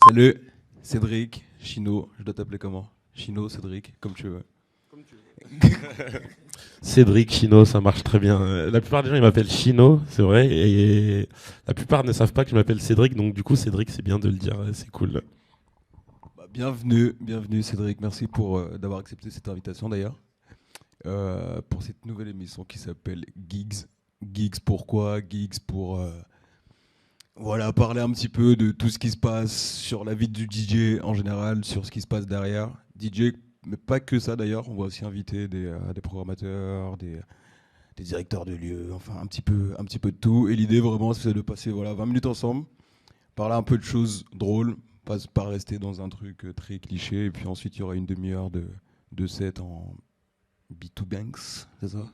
Salut, Cédric, Chino, je dois t'appeler comment? Chino, Cédric, comme tu veux. Cédric, Chino, ça marche très bien. La plupart des gens ils m'appellent Chino, c'est vrai, et la plupart ne savent pas que je m'appelle Cédric, donc du coup Cédric c'est bien de le dire, c'est cool. Bah, bienvenue, bienvenue Cédric, merci pour d'avoir accepté cette invitation d'ailleurs. Pour cette nouvelle émission qui s'appelle Gigs. Gigs pourquoi? Gigs pour voilà, parler un petit peu de tout ce qui se passe sur la vie du DJ en général, sur ce qui se passe derrière. DJ, mais pas que ça d'ailleurs, on va aussi inviter des programmateurs, des directeurs de lieux, enfin un petit peu de tout. Et l'idée vraiment c'est de passer voilà, 20 minutes ensemble, parler un peu de choses drôles, pas rester dans un truc très cliché. Et puis ensuite il y aura une demi-heure de set en B2 Banks, c'est ça?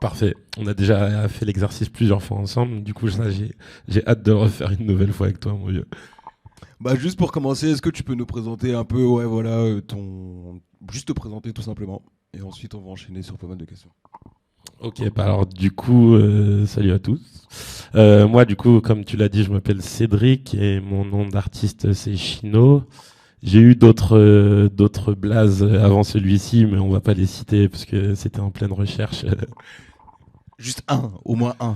Parfait. On a déjà fait l'exercice plusieurs fois ensemble, du coup ça, j'ai hâte de le refaire une nouvelle fois avec toi, mon vieux. Bah juste pour commencer, est-ce que tu peux nous présenter un peu, ouais voilà, ton... Juste te présenter tout simplement. Et ensuite on va enchaîner sur pas mal de questions. Ok, bah alors du coup, salut à tous. Moi du coup, comme tu l'as dit, je m'appelle Cédric et mon nom d'artiste c'est Chino. J'ai eu d'autres blazes avant celui-ci, mais on va pas les citer parce que c'était en pleine recherche. Juste un, au moins un.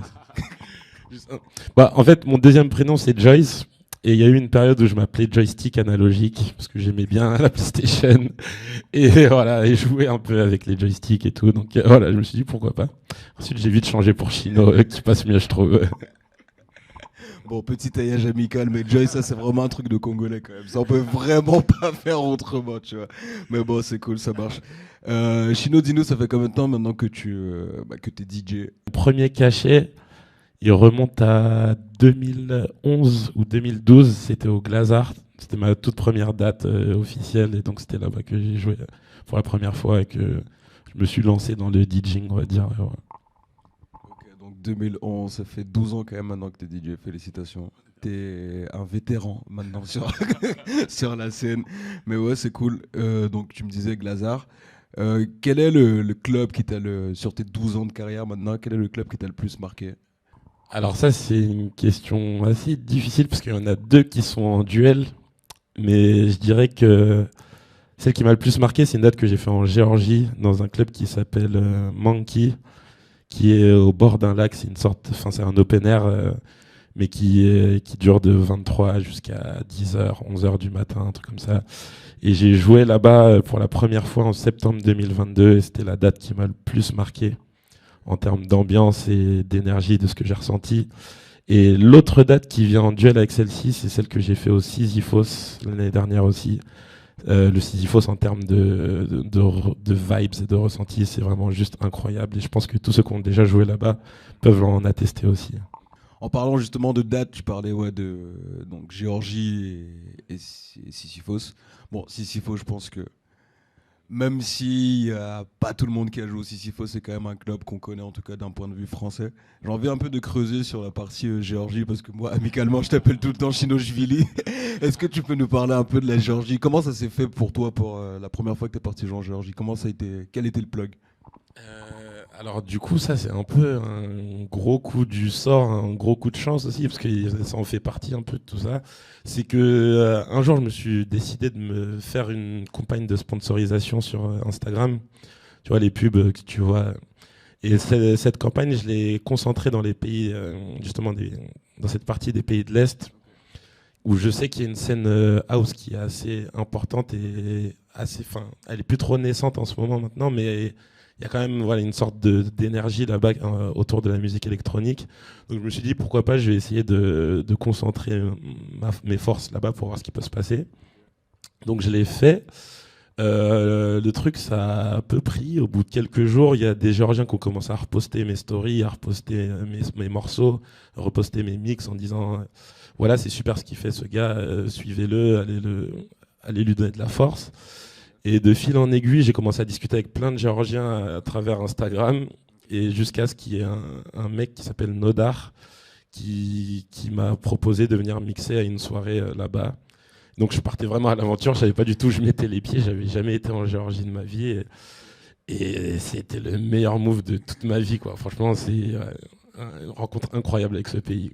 Juste un. Bah, en fait, mon deuxième prénom, c'est Joyce. Et il y a eu une période où je m'appelais Joystick analogique, parce que j'aimais bien la PlayStation. Et voilà, et jouer un peu avec les joysticks et tout. Donc voilà, je me suis dit pourquoi pas. Ensuite, j'ai vite changé pour Chino, qui passe mieux, je trouve. Bon, petit taillage amical, mais Joy, ça c'est vraiment un truc de Congolais quand même. Ça on peut vraiment pas faire autrement, tu vois. Mais bon, c'est cool, ça marche. Chino, dis-nous, ça fait combien de temps maintenant que que t'es DJ? Mon premier cachet, il remonte à 2011 ou 2012. C'était au Glazart. C'était ma toute première date officielle. Et donc, c'était là-bas que j'ai joué pour la première fois et que je me suis lancé dans le DJing, on va dire. Et voilà. Ok, donc 2011, ça fait 12 ans quand même maintenant que t'es DJ, félicitations. T'es un vétéran maintenant sur, sur la scène. Mais ouais, c'est cool. Donc tu me disais Glazart. Quel est le club qui sur tes 12 ans de carrière maintenant, quel est le club qui t'a le plus marqué? Alors ça, c'est une question assez difficile parce qu'il y en a deux qui sont en duel. Mais je dirais que celle qui m'a le plus marqué, c'est une date que j'ai fait en Géorgie, dans un club qui s'appelle Monkey, qui est au bord d'un lac. C'est une sorte, enfin c'est un open air, mais qui dure de 23 jusqu'à 10h, 11h du matin, un truc comme ça. Et j'ai joué là-bas pour la première fois en septembre 2022, et c'était la date qui m'a le plus marqué en termes d'ambiance et d'énergie de ce que j'ai ressenti. Et l'autre date qui vient en duel avec celle-ci, c'est celle que j'ai fait au Sisyphos l'année dernière aussi. Le Sisyphos en termes de vibes et de ressentis, c'est vraiment juste incroyable. Et je pense que tous ceux qui ont déjà joué là-bas peuvent en attester aussi. En parlant justement de date, tu parlais ouais, de donc, Géorgie et Sisyphos. Bon, Sisyphos, je pense que même s'il n'y a pas tout le monde qui a joué au Sisyphos, c'est quand même un club qu'on connaît en tout cas d'un point de vue français. J'ai envie un peu de creuser sur la partie Géorgie parce que moi, amicalement, je t'appelle tout le temps Chinochvili. Est-ce que tu peux nous parler un peu de la Géorgie? Comment ça s'est fait pour toi pour la première fois que tu es parti jouer en Géorgie? Comment ça a été? Quel était le plug? Alors du coup, ça c'est un peu un gros coup du sort, un gros coup de chance aussi, parce que ça en fait partie un peu de tout ça. C'est que un jour, je me suis décidé de me faire une campagne de sponsorisation sur Instagram. Tu vois les pubs que tu vois. Et cette campagne, je l'ai concentrée dans les pays, justement, dans cette partie des pays de l'Est, où je sais qu'il y a une scène house qui est assez importante et assez, enfin, elle est plus trop naissante en ce moment maintenant, mais il y a quand même voilà, une sorte d'énergie là-bas autour de la musique électronique. Donc je me suis dit, pourquoi pas, je vais essayer de concentrer mes forces là-bas pour voir ce qui peut se passer. Donc je l'ai fait. Le truc, ça a un peu pris. Au bout de quelques jours, il y a des Géorgiens qui ont commencé à reposter mes stories, à reposter mes morceaux, à reposter mes mix en disant voilà, c'est super ce qu'il fait ce gars, suivez-le, allez lui donner de la force. Et de fil en aiguille, j'ai commencé à discuter avec plein de Géorgiens à travers Instagram, et jusqu'à ce qu'il y ait un mec qui s'appelle Nodar qui m'a proposé de venir mixer à une soirée là-bas. Donc je partais vraiment à l'aventure, je savais pas du tout où je mettais les pieds, j'avais jamais été en Géorgie de ma vie et c'était le meilleur move de toute ma vie quoi. Franchement, c'est une rencontre incroyable avec ce pays.